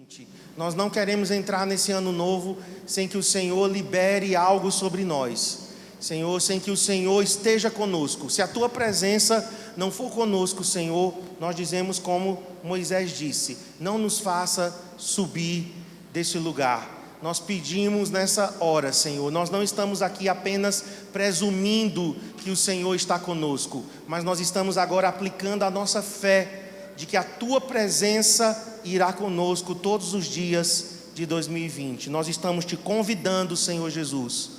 2020. Nós não queremos entrar nesse ano novo sem que o Senhor libere algo sobre nós. Senhor, sem que o Senhor esteja conosco. Se a Tua presença não for conosco, Senhor, nós dizemos como Moisés disse: não nos faça subir desse lugar. Nós pedimos nessa hora, Senhor, nós não estamos aqui apenas presumindo que o Senhor está conosco, mas nós estamos agora aplicando a nossa fé de que a Tua presença irá conosco todos os dias de 2020. Nós estamos Te convidando, Senhor Jesus,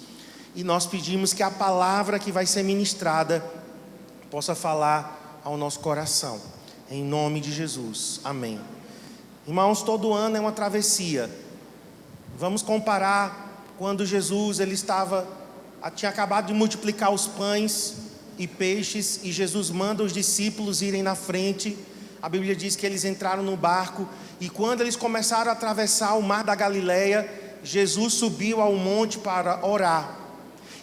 e nós pedimos que a palavra que vai ser ministrada possa falar ao nosso coração, em nome de Jesus, amém. Irmãos, todo ano é uma travessia. Vamos comparar quando Jesus tinha acabado de multiplicar os pães e peixes, e Jesus manda os discípulos irem na frente. A Bíblia diz que eles entraram no barco, e quando eles começaram a atravessar o mar da Galileia, Jesus subiu ao monte para orar.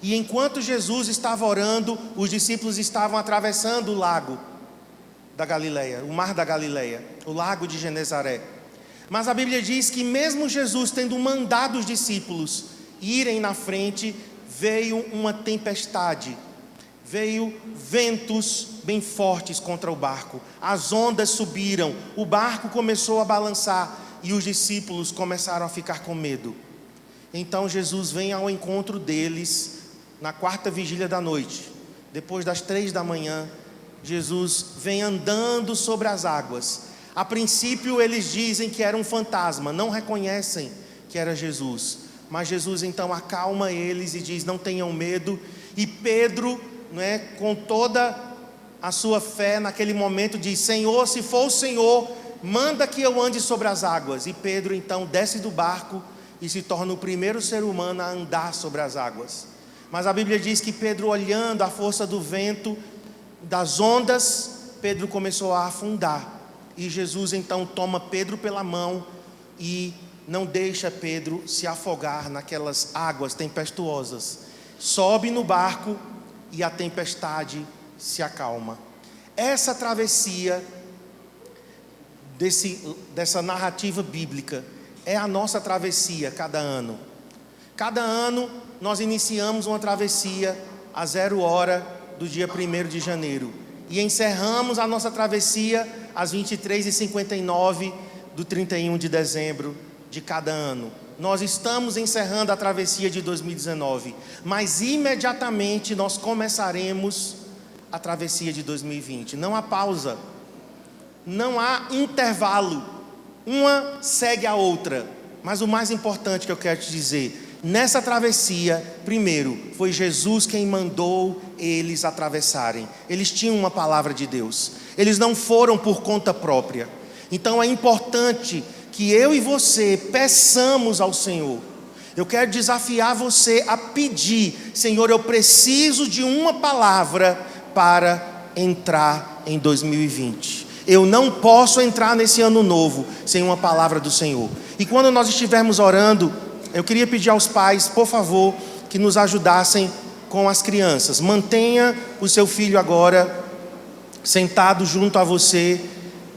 E enquanto Jesus estava orando, os discípulos estavam atravessando o lago da Galileia, o mar da Galileia, o lago de Genezaré. Mas a Bíblia diz que mesmo Jesus tendo mandado os discípulos irem na frente, veio uma tempestade, veio ventos bem fortes contra o barco, as ondas subiram, o barco começou a balançar e os discípulos começaram a ficar com medo. Então Jesus vem ao encontro deles na quarta vigília da noite, depois das 3 da manhã, Jesus vem andando sobre as águas. A princípio eles dizem que era um fantasma, não reconhecem que era Jesus, mas Jesus então acalma eles e diz: não tenham medo. E Pedro, com toda a sua fé naquele momento diz: Senhor, se for o Senhor, manda que eu ande sobre as águas. E Pedro então desce do barco e se torna o primeiro ser humano a andar sobre as águas. Mas a Bíblia diz que Pedro, olhando a força do vento, das ondas, Pedro começou a afundar. E Jesus então toma Pedro pela mão e não deixa Pedro se afogar naquelas águas tempestuosas. Sobe no barco e a tempestade se acalma. Essa travessia dessa narrativa bíblica é a nossa travessia cada ano. Cada ano nós iniciamos uma travessia a 0 hora do dia 1º de janeiro. E encerramos a nossa travessia às 23h59 do 31 de dezembro de cada ano. Nós estamos encerrando a travessia de 2019, mas imediatamente nós começaremos a travessia de 2020. Não há pausa, não há intervalo, uma segue a outra. Mas o mais importante que eu quero te dizer: nessa travessia, primeiro, foi Jesus quem mandou eles atravessarem. Eles tinham uma palavra de Deus. Eles não foram por conta própria. Então é importante que eu e você peçamos ao Senhor. Eu quero desafiar você a pedir: Senhor, eu preciso de uma palavra para entrar em 2020. Eu não posso entrar nesse ano novo sem uma palavra do Senhor. E quando nós estivermos orando, eu queria pedir aos pais, por favor, que nos ajudassem com as crianças. Mantenha o seu filho agora sentado junto a você,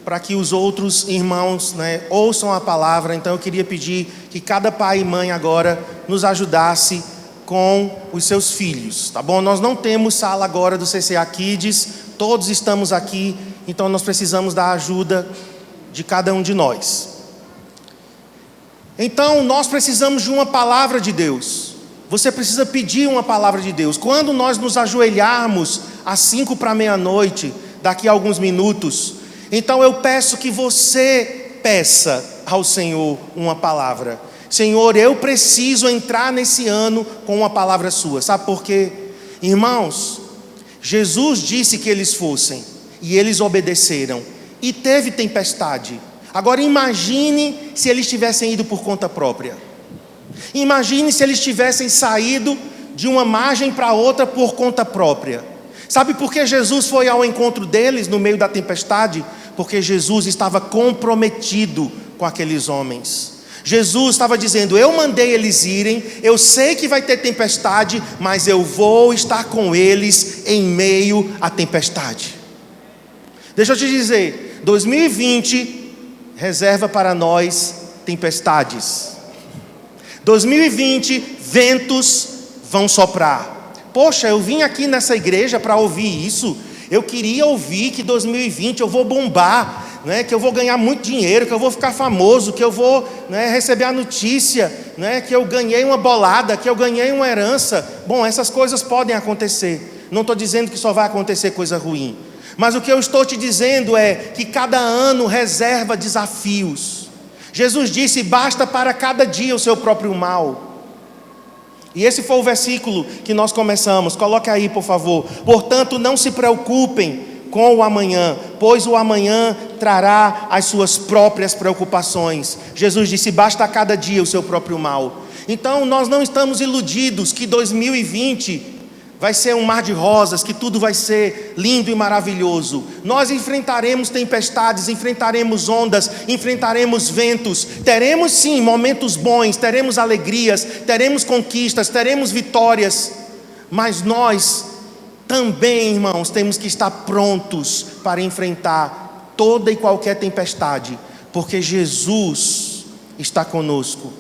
para que os outros irmãos ouçam a palavra. Então eu queria pedir que cada pai e mãe agora nos ajudasse com os seus filhos, tá bom? Nós não temos sala agora do CCA Kids, todos estamos aqui, então nós precisamos da ajuda de cada um de nós. Então nós precisamos de uma palavra de Deus. Você precisa pedir uma palavra de Deus. Quando nós nos ajoelharmos às 5 para meia-noite, daqui a alguns minutos, então eu peço que você peça ao Senhor uma palavra. Senhor, eu preciso entrar nesse ano com uma palavra sua. Sabe por quê? Irmãos, Jesus disse que eles fossem, e eles obedeceram, e teve tempestade. Agora imagine se eles tivessem ido por conta própria. Imagine se eles tivessem saído de uma margem para outra por conta própria. Sabe por que Jesus foi ao encontro deles no meio da tempestade? Porque Jesus estava comprometido com aqueles homens. Jesus estava dizendo: eu mandei eles irem, eu sei que vai ter tempestade, mas eu vou estar com eles em meio à tempestade. Deixa eu te dizer, 2020 reserva para nós tempestades. 2020, ventos vão soprar. Poxa, eu vim aqui nessa igreja para ouvir isso. Eu queria ouvir que 2020 eu vou bombar, né? Que eu vou ganhar muito dinheiro, que eu vou ficar famoso, que eu vou, né, receber a notícia, né, que eu ganhei uma bolada, que eu ganhei uma herança. Bom, essas coisas podem acontecer. Não estou dizendo que só vai acontecer coisa ruim. Mas o que eu estou te dizendo é que cada ano reserva desafios. Jesus disse: basta para cada dia o seu próprio mal. E esse foi o versículo que nós começamos. Coloque aí, por favor. Portanto, não se preocupem com o amanhã, pois o amanhã trará as suas próprias preocupações. Jesus disse: basta a cada dia o seu próprio mal. Então, nós não estamos iludidos que 2020 vai ser um mar de rosas, que tudo vai ser lindo e maravilhoso. Nós enfrentaremos tempestades, enfrentaremos ondas, enfrentaremos ventos. Teremos sim momentos bons, teremos alegrias, teremos conquistas, teremos vitórias. Mas nós também, irmãos, temos que estar prontos para enfrentar toda e qualquer tempestade, porque Jesus está conosco.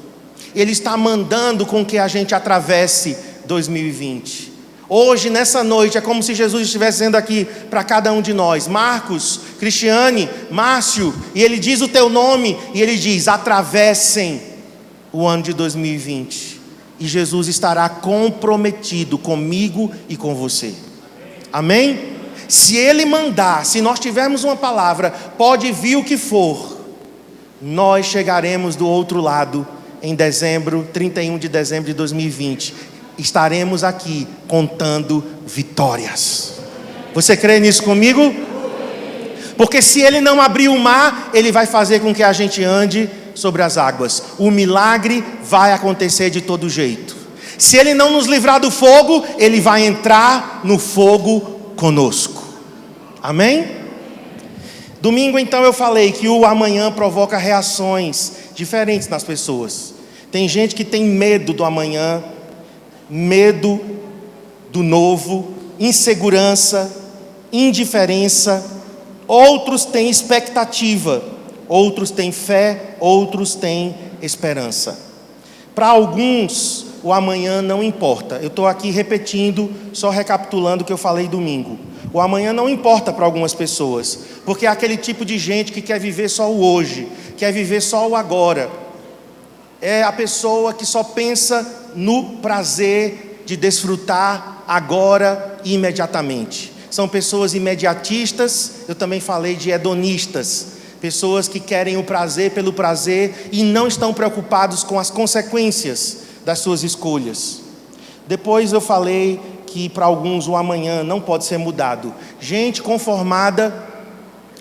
Ele está mandando com que a gente atravesse 2020. Hoje, nessa noite, é como se Jesus estivesse dizendo aqui para cada um de nós: Marcos, Cristiane, Márcio, e Ele diz o teu nome, e Ele diz: atravessem o ano de 2020, e Jesus estará comprometido comigo e com você. Amém? Se Ele mandar, se nós tivermos uma palavra, pode vir o que for, nós chegaremos do outro lado em dezembro, 31 de dezembro de 2020. Estaremos aqui contando vitórias. Você crê nisso comigo? Porque se Ele não abrir o mar, Ele vai fazer com que a gente ande sobre as águas. O milagre vai acontecer de todo jeito. Se Ele não nos livrar do fogo, Ele vai entrar no fogo conosco. Amém? Domingo então eu falei que o amanhã provoca reações diferentes nas pessoas. Tem gente que tem medo do amanhã, medo do novo, insegurança, indiferença. Outros têm expectativa, outros têm fé, outros têm esperança. Para alguns, o amanhã não importa. Eu estou aqui repetindo, só recapitulando o que eu falei domingo. O amanhã não importa para algumas pessoas, porque é aquele tipo de gente que quer viver só o hoje, quer viver só o agora. É a pessoa que só pensa no prazer de desfrutar agora e imediatamente. São pessoas imediatistas. Eu também falei de hedonistas, pessoas que querem o prazer pelo prazer e não estão preocupados com as consequências das suas escolhas. Depois eu falei que para alguns o amanhã não pode ser mudado. Gente conformada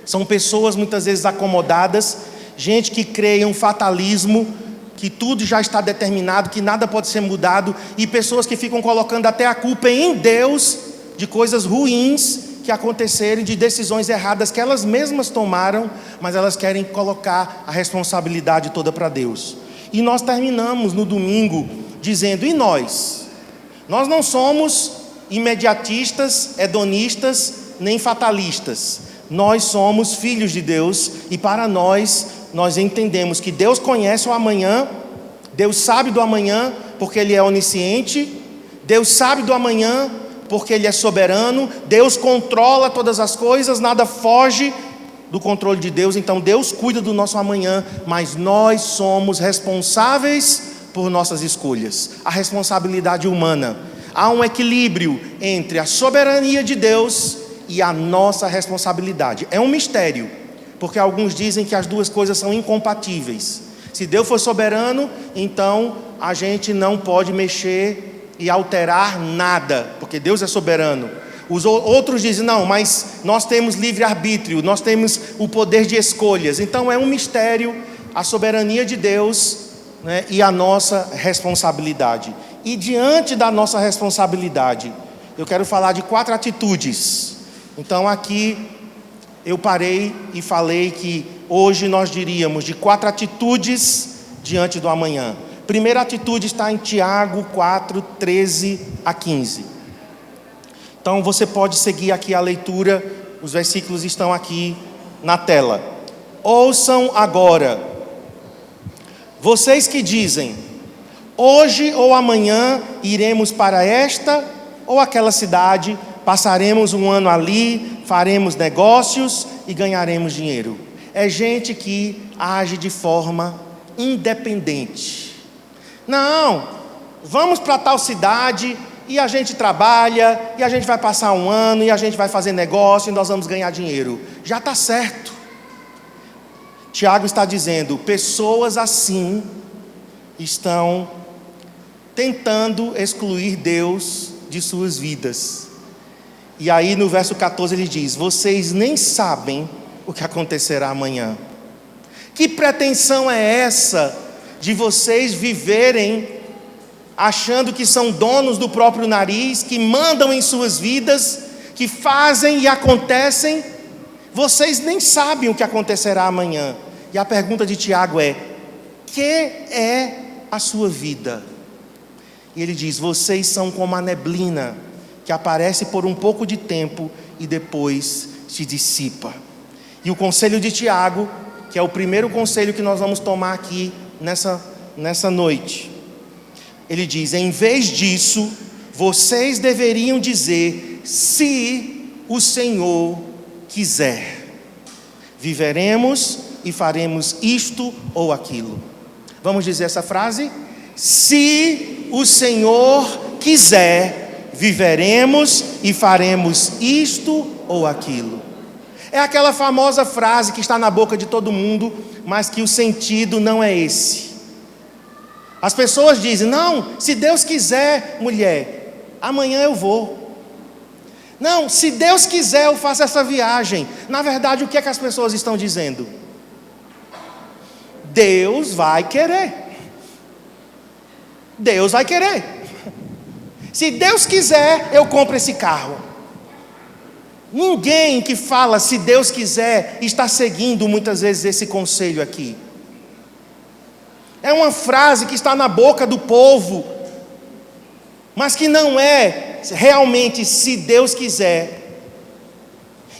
são pessoas muitas vezes acomodadas, gente que crê em um fatalismo, que tudo já está determinado, que nada pode ser mudado, e pessoas que ficam colocando até a culpa em Deus de coisas ruins que aconteceram, de decisões erradas que elas mesmas tomaram, mas elas querem colocar a responsabilidade toda para Deus. E nós terminamos no domingo dizendo: e nós? Nós não somos imediatistas, hedonistas, nem fatalistas. Nós somos filhos de Deus, e para nós entendemos que Deus conhece o amanhã, Deus sabe do amanhã, porque Ele é onisciente, Deus sabe do amanhã, porque Ele é soberano, Deus controla todas as coisas, nada foge do controle de Deus. Então Deus cuida do nosso amanhã, mas nós somos responsáveis por nossas escolhas, a responsabilidade humana. Há um equilíbrio entre a soberania de Deus e a nossa responsabilidade. É um mistério, porque alguns dizem que as duas coisas são incompatíveis. Se Deus for soberano, então a gente não pode mexer e alterar nada, porque Deus é soberano. Os outros dizem: não, mas nós temos livre-arbítrio, nós temos o poder de escolhas. Então é um mistério a soberania de Deus, né, e a nossa responsabilidade. E diante da nossa responsabilidade, eu quero falar de 4 atitudes. Então aqui eu parei e falei que hoje nós diríamos de 4 atitudes diante do amanhã. Primeira atitude está em Tiago 4, 13 a 15. Então você pode seguir aqui a leitura, os versículos estão aqui na tela. Ouçam agora, Vocês que dizem: hoje ou amanhã iremos para esta ou aquela cidade, passaremos um ano ali, faremos negócios e ganharemos dinheiro. É gente que age de forma independente. Não, vamos para tal cidade e a gente trabalha, e a gente vai passar um ano, e a gente vai fazer negócio, e nós vamos ganhar dinheiro. Já está certo. Tiago está dizendo: pessoas assim estão tentando excluir Deus de suas vidas. E aí no verso 14 ele diz: vocês nem sabem o que acontecerá amanhã. Que pretensão é essa de vocês viverem achando que são donos do próprio nariz, que mandam em suas vidas, que fazem e acontecem? Vocês nem sabem o que acontecerá amanhã. E a pergunta de Tiago é: que é a sua vida? E ele diz: vocês são como a neblina, que aparece por um pouco de tempo e depois se dissipa. E o conselho de Tiago, que é o primeiro conselho que nós vamos tomar aqui nessa noite, ele diz: em vez disso, vocês deveriam dizer: se o Senhor quiser, viveremos e faremos isto ou aquilo. Vamos dizer essa frase? Se o Senhor quiser, viveremos e faremos isto ou aquilo. É aquela famosa frase que está na boca de todo mundo, mas que o sentido não é esse. As pessoas dizem: não, se Deus quiser, mulher, amanhã eu vou. Não, se Deus quiser eu faço essa viagem. Na verdade, o que é que as pessoas estão dizendo? Deus vai querer. Deus vai querer. Se Deus quiser, eu compro esse carro. Ninguém que fala se Deus quiser está seguindo muitas vezes esse conselho aqui. É uma frase que está na boca do povo, mas que não é realmente se Deus quiser.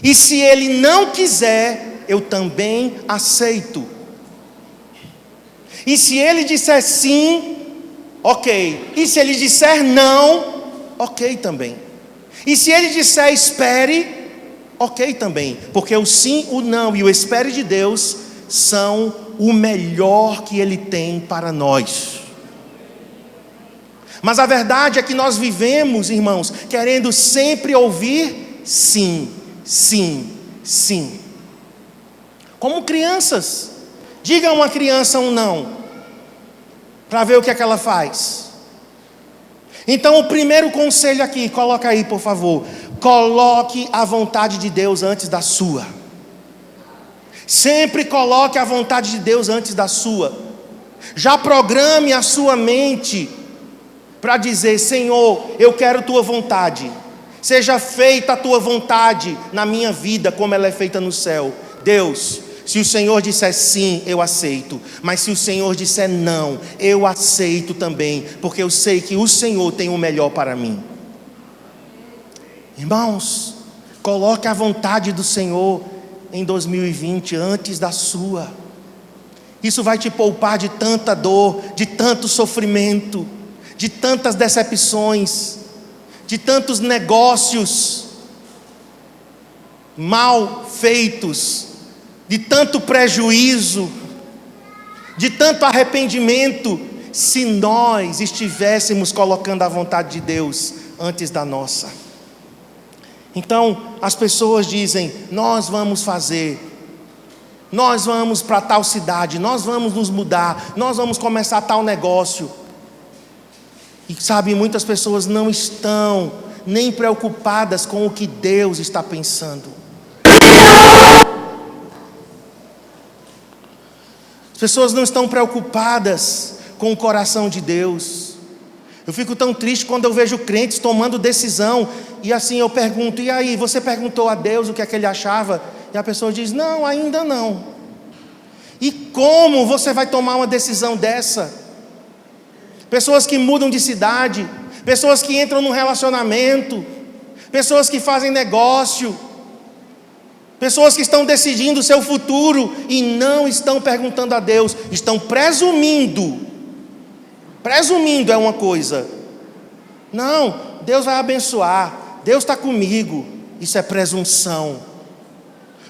E se Ele não quiser, eu também aceito. E se Ele disser sim, ok. E se Ele disser não, ok também. E se Ele disser espere, ok também. Porque o sim, o não e o espere de Deus são o melhor que Ele tem para nós. Mas a verdade é que nós vivemos, irmãos, querendo sempre ouvir sim, sim, sim. Como crianças. Diga a uma criança um não, para ver o que é que ela faz. Então o primeiro conselho aqui, coloca aí por favor: coloque a vontade de Deus antes da sua. Sempre coloque a vontade de Deus antes da sua. Já programe a sua mente para dizer: Senhor, eu quero tua vontade. Seja feita a tua vontade na minha vida como ela é feita no céu. Deus, se o Senhor disser sim, eu aceito. Mas se o Senhor disser não, eu aceito também, porque eu sei que o Senhor tem o melhor para mim. Irmãos, coloque a vontade do Senhor em 2020 antes da sua. Isso vai te poupar de tanta dor, de tanto sofrimento, de tantas decepções, de tantos negócios mal feitos, de tanto prejuízo, de tanto arrependimento, se nós estivéssemos colocando a vontade de Deus antes da nossa. Então, as pessoas dizem: nós vamos fazer, nós vamos para tal cidade, nós vamos nos mudar, nós vamos começar tal negócio. E sabe, muitas pessoas não estão nem preocupadas com o que Deus está pensando. As pessoas não estão preocupadas com o coração de Deus. Eu fico tão triste quando eu vejo crentes tomando decisão, e assim eu pergunto: e aí, você perguntou a Deus o que é que Ele achava? E a pessoa diz: não, ainda não. E como você vai tomar uma decisão dessa? Pessoas que mudam de cidade, pessoas que entram num relacionamento, pessoas que fazem negócio, Pessoas que estão decidindo o seu futuro e não estão perguntando a Deus, estão presumindo. Presumindo é uma coisa. Não, Deus vai abençoar, Deus está comigo. Isso é presunção.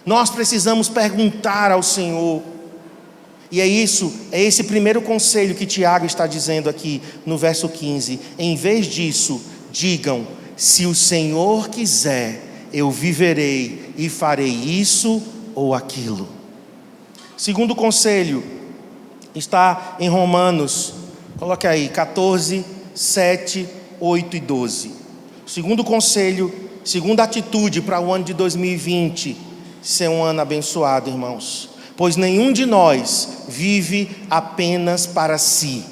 Nós precisamos perguntar ao Senhor. E é esse primeiro conselho que Tiago está dizendo aqui no verso 15. Em vez disso, digam: se o Senhor quiser, eu viverei e farei isso ou aquilo. Segundo conselho está em Romanos, coloque aí, 14, 7, 8 e 12. Segundo conselho, segunda atitude para o ano de 2020 ser um ano abençoado, irmãos. Pois nenhum de nós vive apenas para si,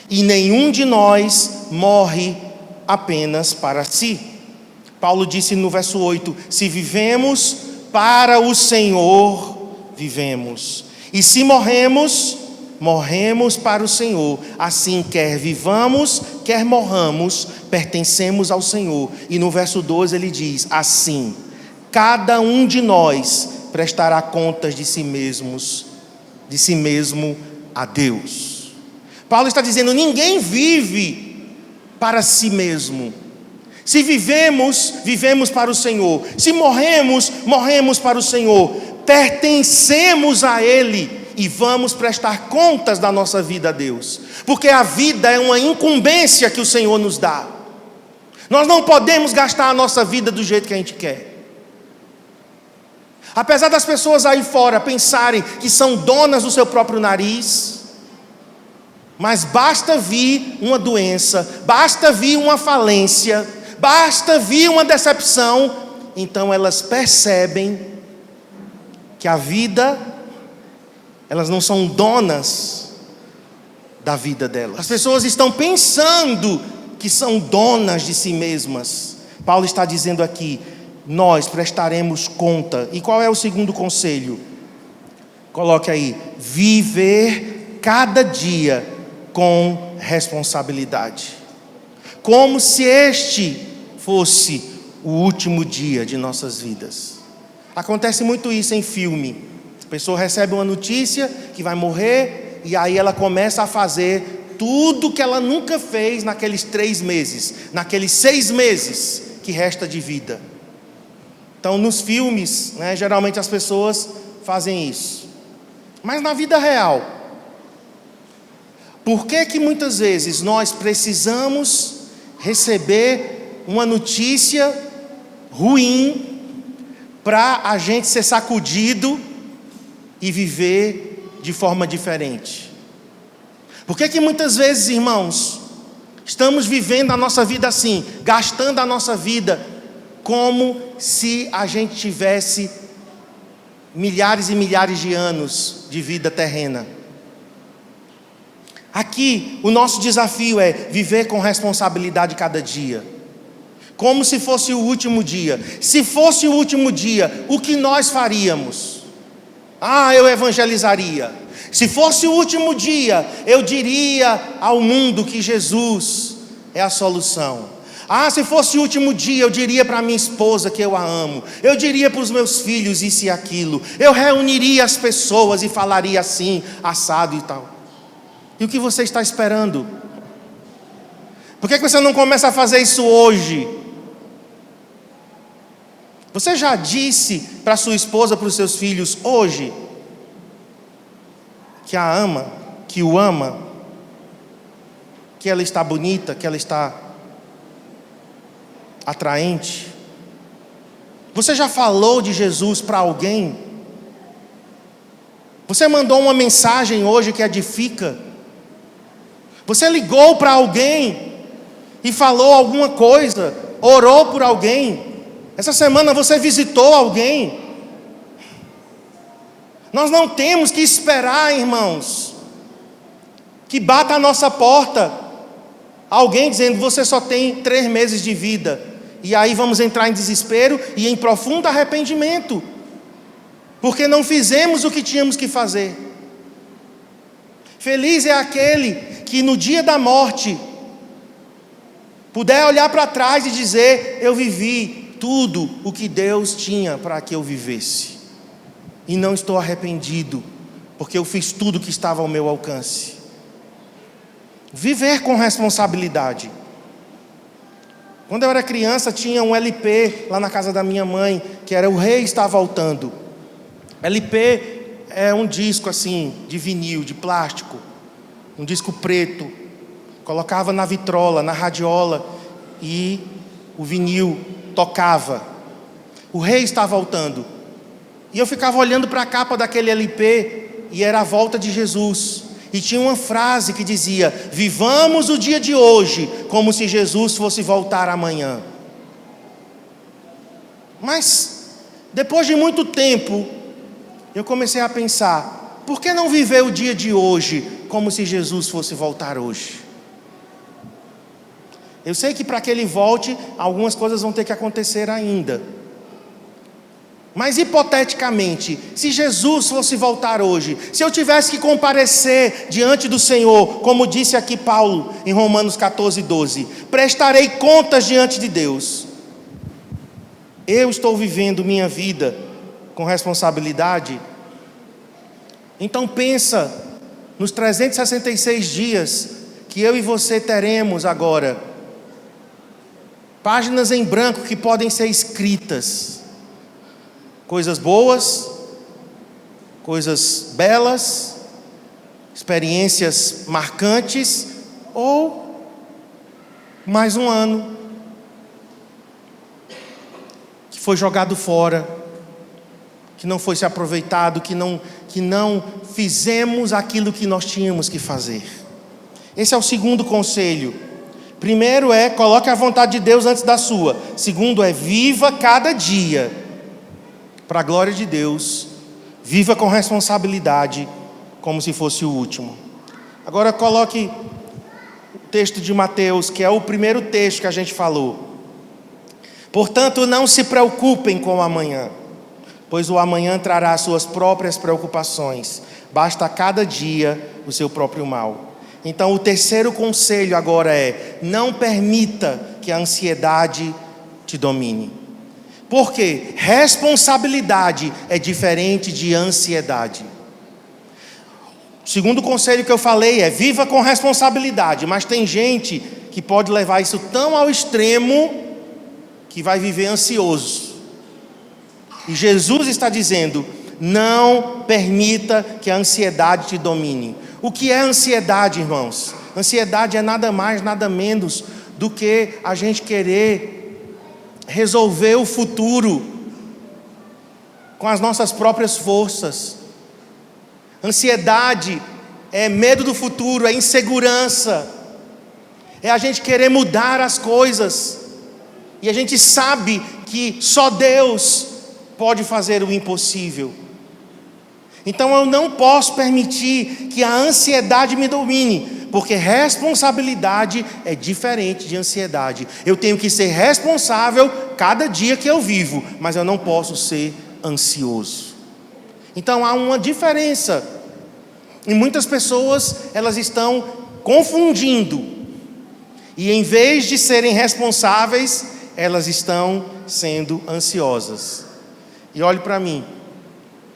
e nenhum de nós morre apenas para si. Paulo disse no verso 8: se vivemos para o Senhor, vivemos, e se morremos, morremos para o Senhor. Assim, quer vivamos, quer morramos, pertencemos ao Senhor. E no verso 12 ele diz assim: cada um de nós prestará contas de si mesmo a Deus. Paulo está dizendo: ninguém vive para si mesmo. Se vivemos, vivemos para o Senhor. Se morremos, morremos para o Senhor. Pertencemos a Ele e vamos prestar contas da nossa vida a Deus, porque a vida é uma incumbência que o Senhor nos dá. Nós não podemos gastar a nossa vida do jeito que a gente quer. Apesar das pessoas aí fora pensarem que são donas do seu próprio nariz, mas basta vir uma doença, basta vir uma falência, basta vir uma decepção, então elas percebem que a vida, elas não são donas da vida delas. As pessoas estão pensando que são donas de si mesmas. Paulo está dizendo aqui: nós prestaremos conta. E qual é o segundo conselho? Coloque aí: viver cada dia com responsabilidade, como se este fosse o último dia de nossas vidas. Acontece muito isso em filme. A pessoa recebe uma notícia que vai morrer, e aí ela começa a fazer tudo que ela nunca fez naqueles 3 meses, naqueles 6 meses que resta de vida. Então, nos filmes, geralmente as pessoas fazem isso. Mas na vida real, por que muitas vezes nós precisamos receber uma notícia ruim para a gente ser sacudido e viver de forma diferente? Por que muitas vezes, irmãos, estamos vivendo a nossa vida assim, gastando a nossa vida como se a gente tivesse milhares e milhares de anos de vida terrena? Aqui, o nosso desafio é viver com responsabilidade cada dia, como se fosse o último dia. Se fosse o último dia, o que nós faríamos? Eu evangelizaria. Se fosse o último dia, eu diria ao mundo que Jesus é a solução. Se fosse o último dia, eu diria para minha esposa que eu a amo. Eu diria para os meus filhos isso e aquilo. Eu reuniria as pessoas e falaria assim, assado e tal. E o que você está esperando? Por que você não começa a fazer isso hoje? Você já disse para sua esposa, para os seus filhos hoje, que a ama, que o ama, que ela está bonita, que ela está atraente? Você já falou de Jesus para alguém? Você mandou uma mensagem hoje que edifica? Você ligou para alguém e falou alguma coisa? Orou por alguém? Essa semana você visitou alguém? Nós não temos que esperar, irmãos, que bata a nossa porta alguém dizendo: você só tem 3 meses de vida. E aí vamos entrar em desespero e em profundo arrependimento, porque não fizemos o que tínhamos que fazer. Feliz é aquele que no dia da morte puder olhar para trás e dizer: eu vivi tudo o que Deus tinha para que eu vivesse. E não estou arrependido, porque eu fiz tudo o que estava ao meu alcance. Viver com responsabilidade. Quando eu era criança, tinha um LP lá na casa da minha mãe, que era O Rei Está Voltando. LP é um disco assim, de vinil, de plástico, um disco preto. Colocava na vitrola, na radiola, e o vinil tocava. O Rei Está Voltando. E eu ficava olhando para a capa daquele LP, e era a volta de Jesus. E tinha uma frase que dizia: vivamos o dia de hoje como se Jesus fosse voltar amanhã. Mas, depois de muito tempo, eu comecei a pensar: por que não viver o dia de hoje como se Jesus fosse voltar hoje? Eu sei que para que Ele volte, algumas coisas vão ter que acontecer ainda. Mas hipoteticamente, se Jesus fosse voltar hoje, se eu tivesse que comparecer diante do Senhor, como disse aqui Paulo em Romanos 14:12, prestarei contas diante de Deus. Eu estou vivendo minha vida com responsabilidade? Então pensa nos 366 dias que eu e você teremos agora, páginas em branco que podem ser escritas. Coisas boas, coisas belas, experiências marcantes, ou mais um ano que foi jogado fora, que não foi se aproveitado, que não fizemos aquilo que nós tínhamos que fazer. Esse é o segundo conselho. Primeiro é: coloque a vontade de Deus antes da sua. Segundo é: viva cada dia para a glória de Deus. Viva com responsabilidade, como se fosse o último. Agora coloque o texto de Mateus, que é o primeiro texto que a gente falou. Portanto, não se preocupem com o amanhã, pois o amanhã trará suas próprias preocupações. Basta a cada dia o seu próprio mal. Então o terceiro conselho agora é: não permita que a ansiedade te domine. Porque responsabilidade é diferente de ansiedade. O segundo conselho que eu falei é: viva com responsabilidade. Mas tem gente que pode levar isso tão ao extremo que vai viver ansioso. E Jesus está dizendo: não permita que a ansiedade te domine. O que é ansiedade, irmãos? Ansiedade é nada mais, nada menos do que a gente querer resolver o futuro com as nossas próprias forças. Ansiedade é medo do futuro, é insegurança, é a gente querer mudar as coisas, e a gente sabe que só Deus pode fazer o impossível. Então eu não posso permitir que a ansiedade me domine, porque responsabilidade é diferente de ansiedade. Eu tenho que ser responsável cada dia que eu vivo, mas eu não posso ser ansioso. Então há uma diferença. E muitas pessoas, elas estão confundindo. E em vez de serem responsáveis, elas estão sendo ansiosas. E olhe para mim,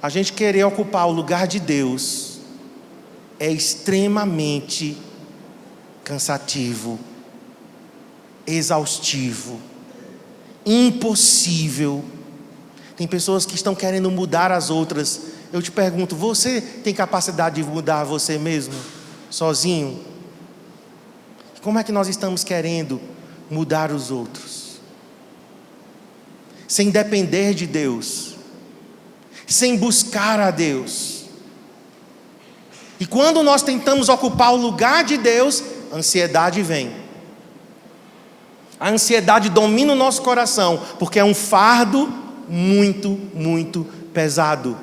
a gente querer ocupar o lugar de Deus é extremamente cansativo, exaustivo, impossível. Tem pessoas que estão querendo mudar as outras. Eu te pergunto: você tem capacidade de mudar você mesmo, sozinho? Como é que nós estamos querendo mudar os outros? Sem depender de Deus, sem buscar a Deus. E quando nós tentamos ocupar o lugar de Deus, a ansiedade vem. A ansiedade domina o nosso coração, porque é um fardo muito, muito pesado.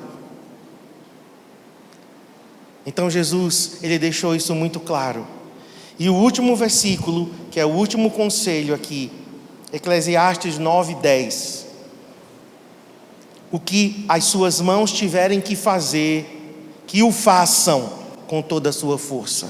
Então Jesus, Ele deixou isso muito claro. E o último versículo, que é o último conselho aqui, Eclesiastes 9:10. O que as suas mãos tiverem que fazer, que o façam com toda a sua força.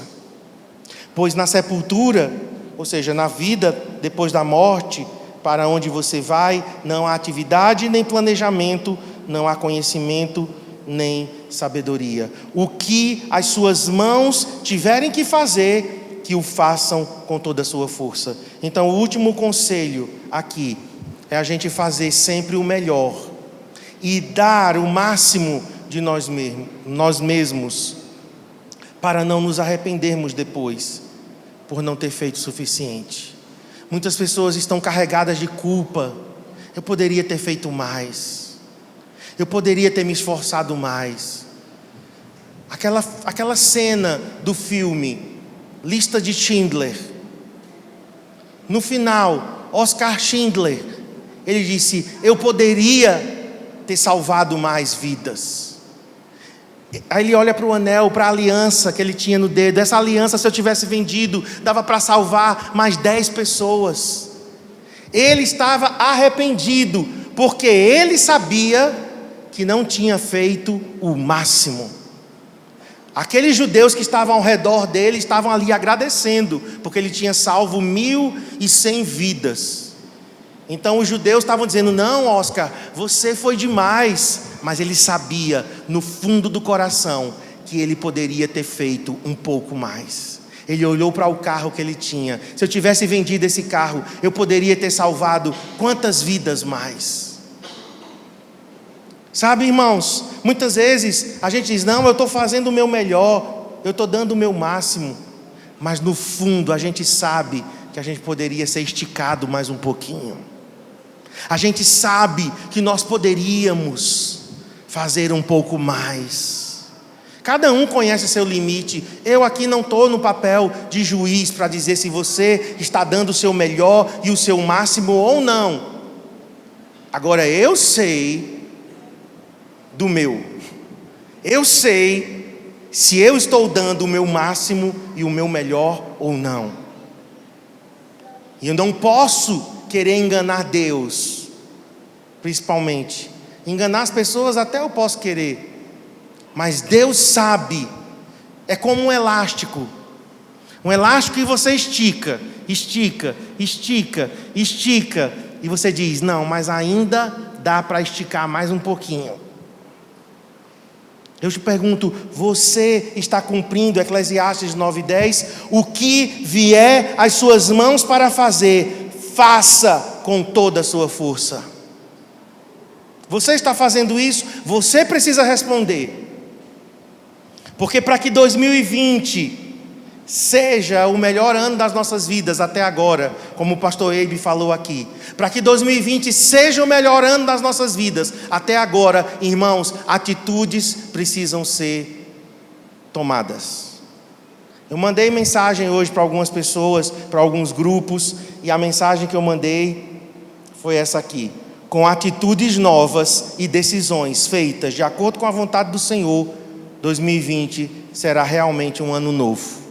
Pois na sepultura, ou seja, na vida depois da morte, para onde você vai, não há atividade nem planejamento, não há conhecimento nem sabedoria. O que as suas mãos tiverem que fazer, que o façam com toda a sua força. Então, o último conselho aqui é a gente fazer sempre o melhor e dar o máximo de nós mesmos, para não nos arrependermos depois, por não ter feito o suficiente. Muitas pessoas estão carregadas de culpa. Eu poderia ter feito mais. Eu poderia ter me esforçado mais. Aquela cena do filme Lista de Schindler. No final, Oskar Schindler, ele disse: eu poderia ter salvado mais vidas. Aí ele olha para o anel, para a aliança que ele tinha no dedo. Essa aliança, se eu tivesse vendido, dava para salvar mais 10 pessoas. Ele estava arrependido, porque ele sabia que não tinha feito o máximo. Aqueles judeus que estavam ao redor dele estavam ali agradecendo, porque ele tinha salvo 1.100 vidas. Então os judeus estavam dizendo: não, Oscar, você foi demais. Mas ele sabia, no fundo do coração, que ele poderia ter feito um pouco mais. Ele olhou para o carro que ele tinha. Se eu tivesse vendido esse carro, eu poderia ter salvado quantas vidas mais? Sabe, irmãos, muitas vezes a gente diz: não, eu estou fazendo o meu melhor, eu estou dando o meu máximo. Mas no fundo a gente sabe que a gente poderia ser esticado mais um pouquinho. A gente sabe que nós poderíamos fazer um pouco mais. Cada um conhece seu limite. Eu aqui não estou no papel de juiz para dizer se você está dando o seu melhor e o seu máximo ou não. Agora eu sei do meu. Eu sei se eu estou dando o meu máximo e o meu melhor ou não. E eu não posso querer enganar Deus, principalmente. Enganar as pessoas até eu posso querer, mas Deus sabe. É como um elástico que você estica, e você diz: não, mas ainda dá para esticar mais um pouquinho. Eu te pergunto: você está cumprindo Eclesiastes 9:10? O que vier às suas mãos para fazer, faça com toda a sua força. Você está fazendo isso? Você precisa responder. Porque para que 2020 seja o melhor ano das nossas vidas até agora, como o pastor Eibe falou aqui, para que 2020 seja o melhor ano das nossas vidas até agora, irmãos, atitudes precisam ser tomadas. Eu mandei mensagem hoje para algumas pessoas, para alguns grupos, e a mensagem que eu mandei foi essa aqui: com atitudes novas e decisões feitas de acordo com a vontade do Senhor, 2020 será realmente um ano novo.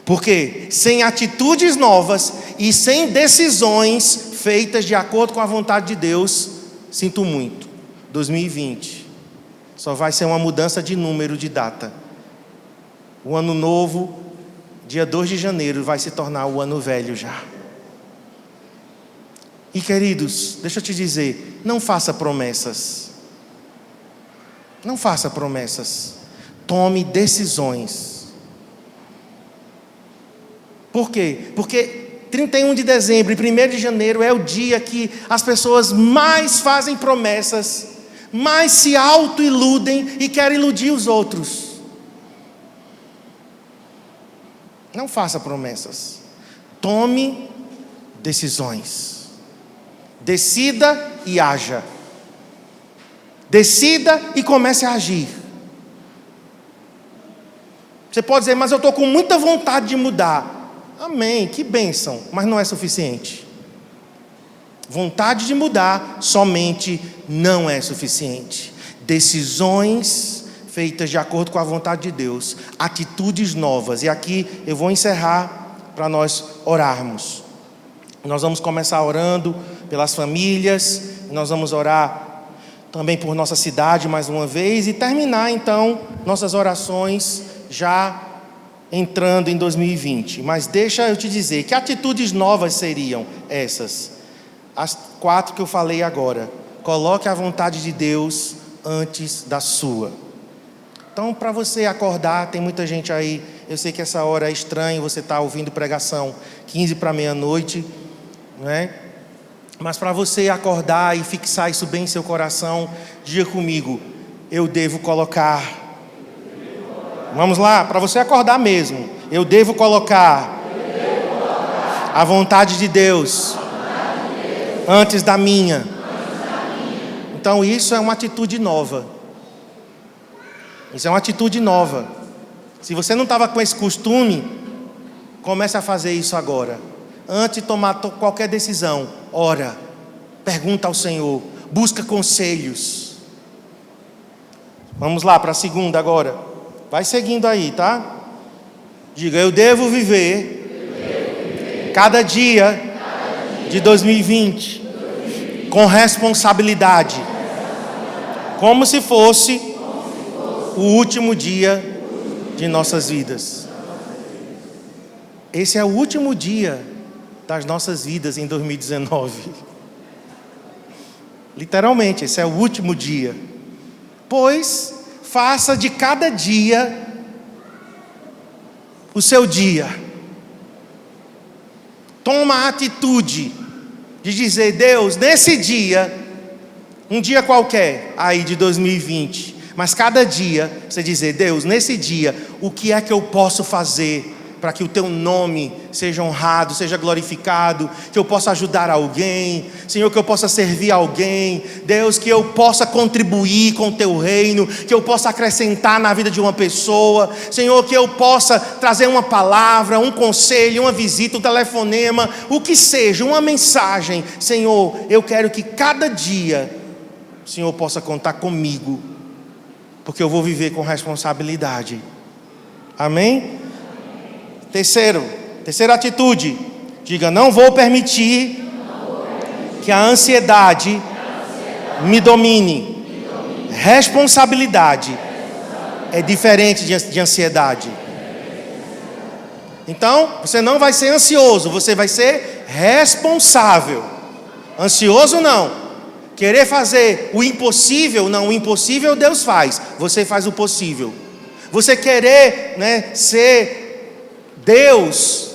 Porque sem atitudes novas e sem decisões feitas de acordo com a vontade de Deus, sinto muito, 2020 só vai ser uma mudança de número, de data. O ano novo, dia 2 de janeiro, vai se tornar o ano velho já. E queridos, deixa eu te dizer, não faça promessas. Não faça promessas. Tome decisões. Por quê? Porque 31 de dezembro e 1º de janeiro é o dia que as pessoas mais fazem promessas, mais se auto-iludem e querem iludir os outros. Não faça promessas. Tome decisões. Decida e haja. Decida e comece a agir. Você pode dizer: mas eu estou com muita vontade de mudar. Amém, que bênção, mas não é suficiente. Vontade de mudar somente não é suficiente. Decisões feitas de acordo com a vontade de Deus, atitudes novas. E aqui eu vou encerrar para nós orarmos. Nós vamos começar orando pelas famílias, nós vamos orar também por nossa cidade mais uma vez e terminar então nossas orações já entrando em 2020. Mas deixa eu te dizer, que atitudes novas seriam essas? as 4 que eu falei agora. Coloque a vontade de Deus antes da sua. Então, para você acordar, tem muita gente aí, eu sei que essa hora é estranho, você está ouvindo pregação 15 para meia-noite, né? Mas para você acordar e fixar isso bem em seu coração, diga comigo, eu devo colocar. Vamos lá, para você acordar mesmo, eu devo colocar a vontade de Deus antes da minha. Então isso é uma atitude nova. Isso é uma atitude nova. Se você não estava com esse costume, comece a fazer isso agora. Antes de tomar qualquer decisão, ora, pergunta ao Senhor, busca conselhos. Vamos lá para a segunda agora. Vai seguindo aí, tá? Diga, eu devo viver cada dia de 2020 com responsabilidade, como se fosse o último dia de nossas vidas. Esse é o último dia das nossas vidas em 2019. Literalmente, esse é o último dia. Pois faça de cada dia o seu dia. Toma a atitude de dizer, Deus, nesse dia, um dia qualquer aí de 2020, mas cada dia você dizer, Deus, nesse dia, o que é que eu posso fazer para que o teu nome seja honrado, seja glorificado, que eu possa ajudar alguém, Senhor, que eu possa servir alguém, Deus, que eu possa contribuir com o teu reino, que eu possa acrescentar na vida de uma pessoa, Senhor, que eu possa trazer uma palavra, um conselho, uma visita, um telefonema, o que seja, uma mensagem, Senhor, eu quero que cada dia o Senhor possa contar comigo, porque eu vou viver com responsabilidade. Amém? Terceira atitude, diga, não vou permitir que a ansiedade me domine. Responsabilidade é diferente de ansiedade. Então, você não vai ser ansioso, você vai ser responsável. Ansioso não. Querer fazer o impossível, não, o impossível Deus faz, você faz o possível. Você querer, ser Deus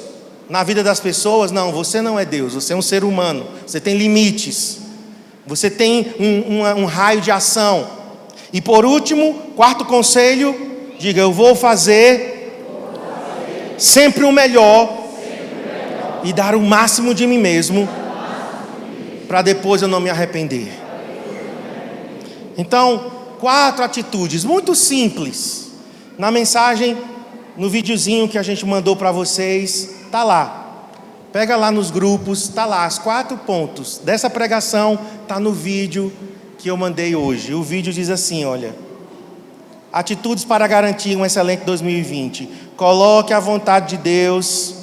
na vida das pessoas, não, você não é Deus, você é um ser humano, você tem limites, você tem um raio de ação. E por último, 4º conselho, diga, eu vou fazer sempre o melhor e dar o máximo de mim mesmo, para depois eu não me arrepender. Então, 4 atitudes muito simples. Na mensagem, no videozinho que a gente mandou para vocês, tá lá. Pega lá nos grupos, tá lá, os 4 pontos dessa pregação, tá no vídeo que eu mandei hoje. O vídeo diz assim, olha: atitudes para garantir um excelente 2020. Coloque a vontade de Deus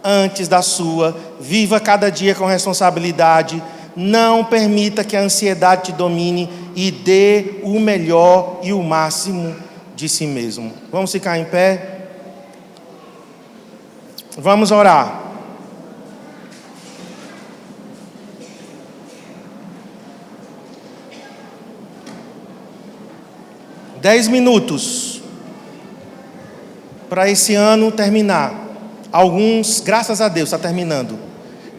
antes da sua. Viva cada dia com responsabilidade. Não permita que a ansiedade te domine e dê o melhor e o máximo de si mesmo. Vamos ficar em pé? Vamos orar. Dez minutos para esse ano terminar. Alguns, graças a Deus, está terminando.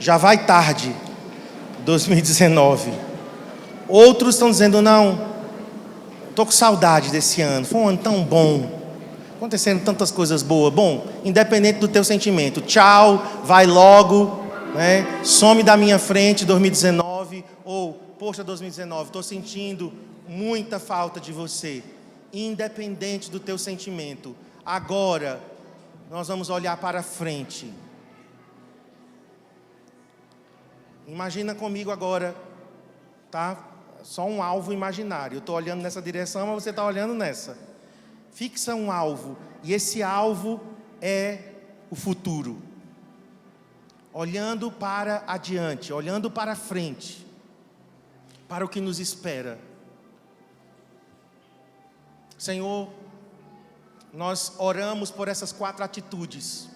Já vai tarde, 2019. Outros estão dizendo, não, estou com saudade desse ano, foi um ano tão bom, acontecendo tantas coisas boas. Bom, independente do teu sentimento, tchau, vai logo, some da minha frente 2019, ou, poxa 2019, estou sentindo muita falta de você. Independente do teu sentimento, agora nós vamos olhar para frente. Imagina comigo agora, tá? Só um alvo imaginário. Eu estou olhando nessa direção, mas você está olhando nessa. Fixa um alvo, e esse alvo é o futuro. Olhando para adiante, olhando para frente, para o que nos espera. Senhor, nós oramos por essas 4 atitudes.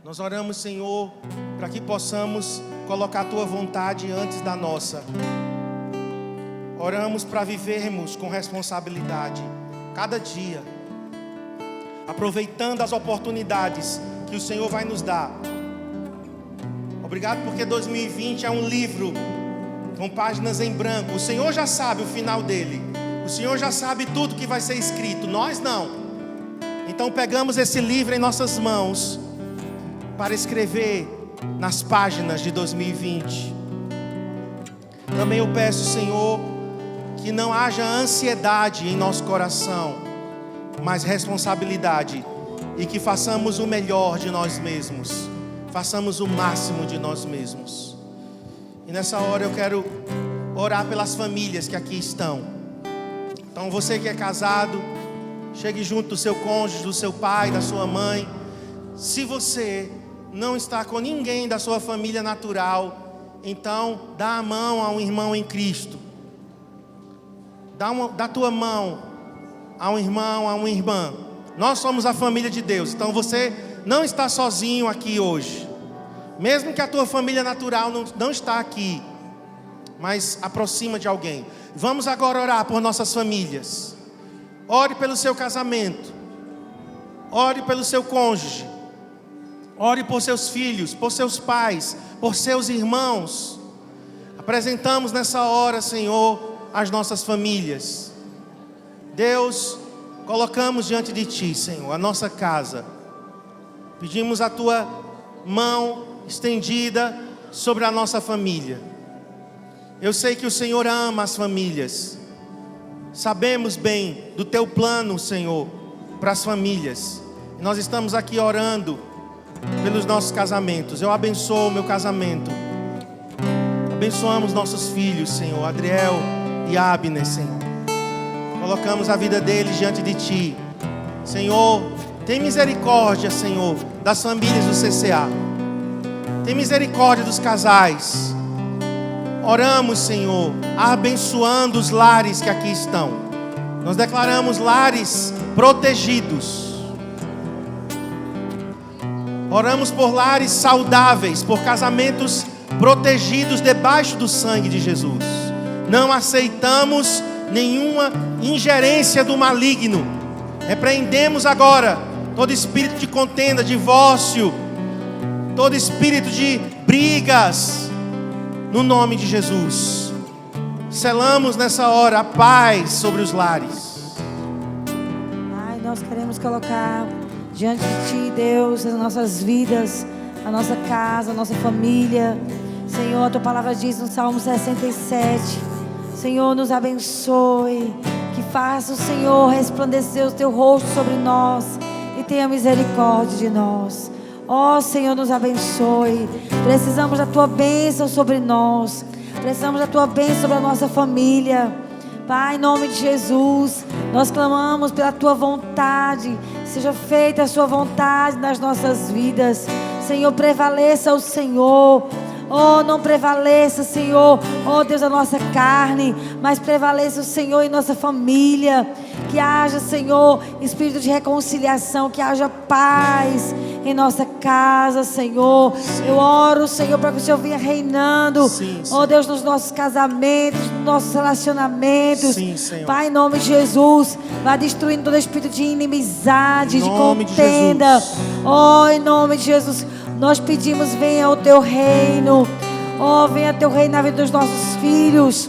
Nós oramos, Senhor, para que possamos colocar a Tua vontade antes da nossa. Oramos para vivermos com responsabilidade, cada dia, aproveitando as oportunidades que o Senhor vai nos dar. Obrigado porque 2020 é um livro com páginas em branco. O Senhor já sabe o final dele. O Senhor já sabe tudo que vai ser escrito. Nós não. Então pegamos esse livro em nossas mãos para escrever nas páginas de 2020. Também eu peço, Senhor, que não haja ansiedade em nosso coração, mas responsabilidade, e que façamos o melhor de nós mesmos, façamos o máximo de nós mesmos. E nessa hora eu quero orar pelas famílias que aqui estão. Então você que é casado, chegue junto do seu cônjuge, do seu pai, da sua mãe. Se você não está com ninguém da sua família natural, então dá a mão a um irmão em Cristo. Dá tua mão a um irmão, a uma irmã. Nós somos a família de Deus. Então você não está sozinho aqui hoje. Mesmo que a tua família natural não está aqui, mas aproxima de alguém. Vamos agora orar por nossas famílias. Ore pelo seu casamento. Ore pelo seu cônjuge. Ore por seus filhos, por seus pais, por seus irmãos. Apresentamos nessa hora, Senhor, as nossas famílias. Deus, colocamos diante de Ti, Senhor, a nossa casa. Pedimos a Tua mão estendida sobre a nossa família. Eu sei que o Senhor ama as famílias. Sabemos bem do Teu plano, Senhor, para as famílias. E nós estamos aqui orando pelos nossos casamentos. Eu abençoo o meu casamento. Abençoamos nossos filhos, Senhor, Adriel e Abner, Senhor. Colocamos a vida deles diante de Ti. Senhor, tem misericórdia, Senhor, das famílias do CCA. Tem misericórdia dos casais. Oramos, Senhor, abençoando os lares que aqui estão. Nós declaramos lares protegidos. Oramos por lares saudáveis, por casamentos protegidos debaixo do sangue de Jesus. Não aceitamos nenhuma ingerência do maligno. Repreendemos agora todo espírito de contenda, divórcio, todo espírito de brigas, no nome de Jesus. Selamos nessa hora a paz sobre os lares. Pai, nós queremos colocar diante de Ti, Deus, as nossas vidas, a nossa casa, a nossa família. Senhor, a Tua palavra diz no Salmo 67, Senhor, nos abençoe, que faça o Senhor resplandecer o Teu rosto sobre nós e tenha misericórdia de nós. Ó Senhor, nos abençoe. Precisamos da Tua bênção sobre nós. Precisamos da Tua bênção sobre a nossa família. Pai, em nome de Jesus, nós clamamos pela Tua vontade. Seja feita a Sua vontade nas nossas vidas. Senhor, prevaleça o Senhor. Oh, não prevaleça, Senhor, oh Deus, a nossa carne, mas prevaleça o Senhor em nossa família. Que haja, Senhor, espírito de reconciliação, que haja paz em nossa casa, Senhor. Sim. Eu oro, Senhor, para que o Senhor venha reinando, sim, oh Deus, nos nossos casamentos, nos nossos relacionamentos. Sim, Pai, em nome de Jesus, vai destruindo todo espírito de inimizade, de contenda. Oh, em nome de Jesus, nós pedimos, venha o Teu reino. Oh, venha Teu reino na vida dos nossos filhos.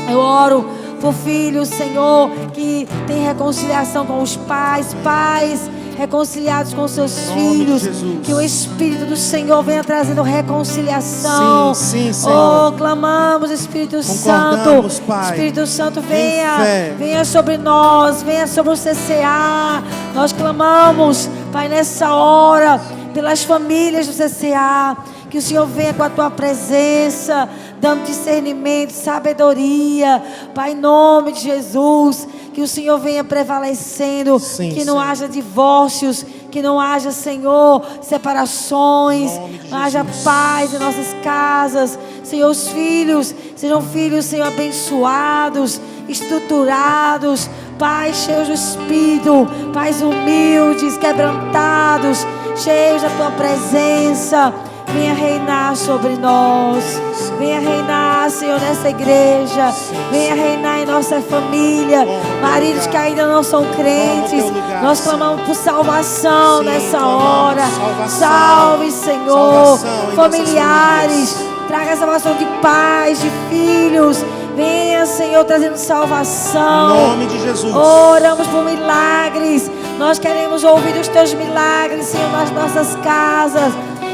Eu oro por filhos, Senhor, que tem reconciliação com os pais, pais reconciliados com seus filhos. Que o Espírito do Senhor venha trazendo reconciliação. Sim, Senhor. Oh, clamamos, Espírito Santo. Pai. Espírito Santo, venha sobre nós, venha sobre o CCA. Nós clamamos, Pai, nessa hora, pelas famílias do CCA. Que o Senhor venha com a Tua presença, dando discernimento, sabedoria. Pai, em nome de Jesus, que o Senhor venha prevalecendo. Sim, que não haja divórcios, que não haja, Senhor, separações, haja paz em nossas casas. Senhor, os filhos sejam filhos, Senhor, abençoados, estruturados. pais cheios do Espírito, pais humildes, quebrantados, cheios da tua presença. Venha reinar sobre nós. Venha reinar, Senhor, nessa igreja. Venha reinar em nossa família. Maridos que ainda não são crentes, nós clamamos por salvação nessa hora. Salve, Senhor. Familiares, traga salvação de pais, de filhos. Venha, Senhor, trazendo salvação. Em nome de Jesus. Oramos por milagres. Nós queremos ouvir os teus milagres, Senhor, nas nossas casas,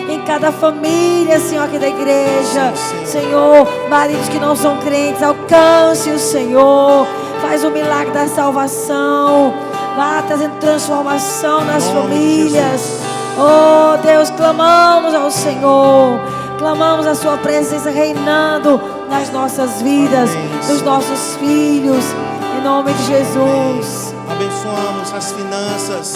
em cada família, Senhor, aqui da igreja. Senhor, maridos que não são crentes, alcance o Senhor. Faz o milagre da salvação. Vá trazendo transformação nas famílias. Oh, Deus, clamamos ao Senhor. Clamamos a sua presença reinando nas nossas vidas, nos nossos filhos. Em nome de Jesus. Abençoamos as finanças,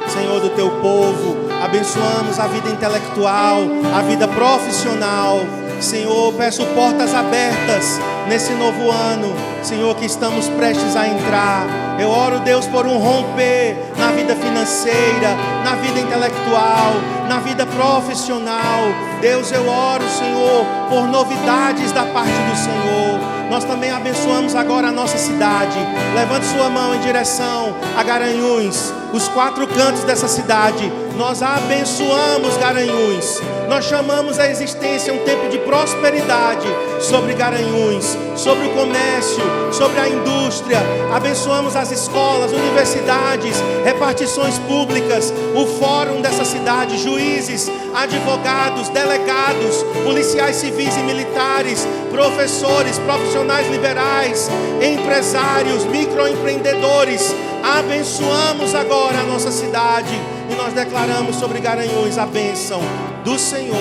Senhor, do teu povo. Abençoamos a vida intelectual, a vida profissional. Senhor, peço portas abertas nesse novo ano, Senhor, que estamos prestes a entrar. Eu oro, Deus, por um romper na vida financeira, na vida intelectual, na vida profissional. Deus, eu oro, Senhor, por novidades da parte do Senhor. Nós também abençoamos agora a nossa cidade. Levante sua mão em direção a Garanhuns, os 4 cantos dessa cidade. Nós abençoamos Garanhuns. Nós chamamos a existência um tempo de prosperidade sobre Garanhuns, sobre o comércio, sobre a indústria. Abençoamos as escolas, universidades, repartições públicas, o fórum dessa cidade, juízes, advogados, delegados, policiais civis e militares, professores, profissionais liberais, empresários, microempreendedores. Abençoamos agora a nossa cidade e nós declaramos sobre Garanhuns a bênção do Senhor,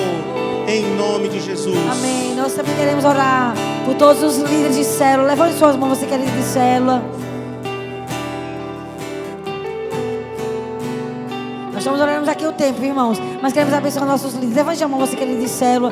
em nome de Jesus. Amém. Nós também queremos orar por todos os líderes de célula. Levante suas mãos, você que é líder de célula. Nós estamos orando aqui o tempo, irmãos, mas queremos abençoar nossos líderes. Levante a mão, você que é líder de célula,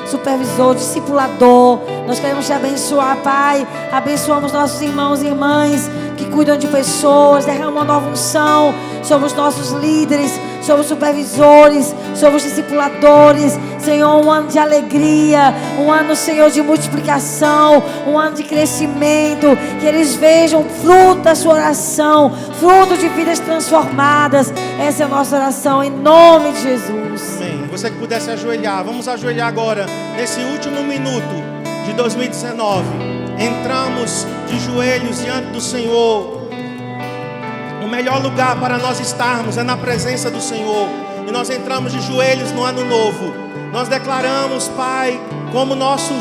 supervisor, discipulador. Nós queremos te abençoar, Pai. Abençoamos nossos irmãos e irmãs que cuidam de pessoas. Derrama uma nova unção sobre os nossos líderes, sobre os supervisores, sobre os discipuladores. Senhor, um ano de alegria, um ano, Senhor, de multiplicação, um ano de crescimento. Que eles vejam fruto da sua oração, fruto de vidas transformadas. Essa é a nossa oração, em nome de Jesus. Amém. Você que pudesse ajoelhar, vamos ajoelhar agora, nesse último minuto de 2019. Entramos de joelhos diante do Senhor. O melhor lugar para nós estarmos é na presença do Senhor. E nós entramos de joelhos no ano novo. Nós declaramos, Pai, como nosso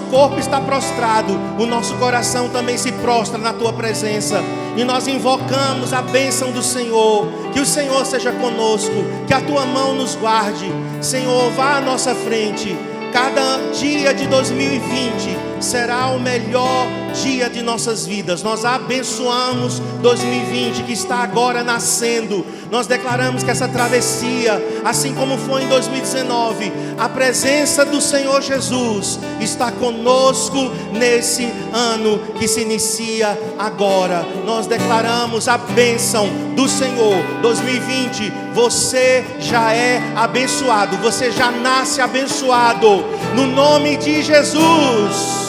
corpo está prostrado, o nosso coração também se prostra na Tua presença. E nós invocamos a bênção do Senhor. Que o Senhor seja conosco, que a Tua mão nos guarde. Senhor, vá à nossa frente. Cada dia de 2020 será o melhor dia de nossas vidas. Nós abençoamos 2020 que está agora nascendo. Nós declaramos que essa travessia, assim como foi em 2019, a presença do Senhor Jesus está conosco nesse ano que se inicia agora. Nós declaramos a bênção do Senhor. 2020, você já é abençoado, você já nasce abençoado, no nome de Jesus.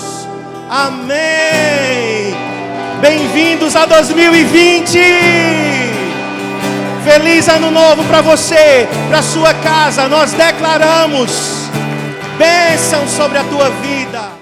Amém. Bem-vindos a 2020. Feliz ano novo para você, para sua casa. Nós declaramos bênção sobre a tua vida.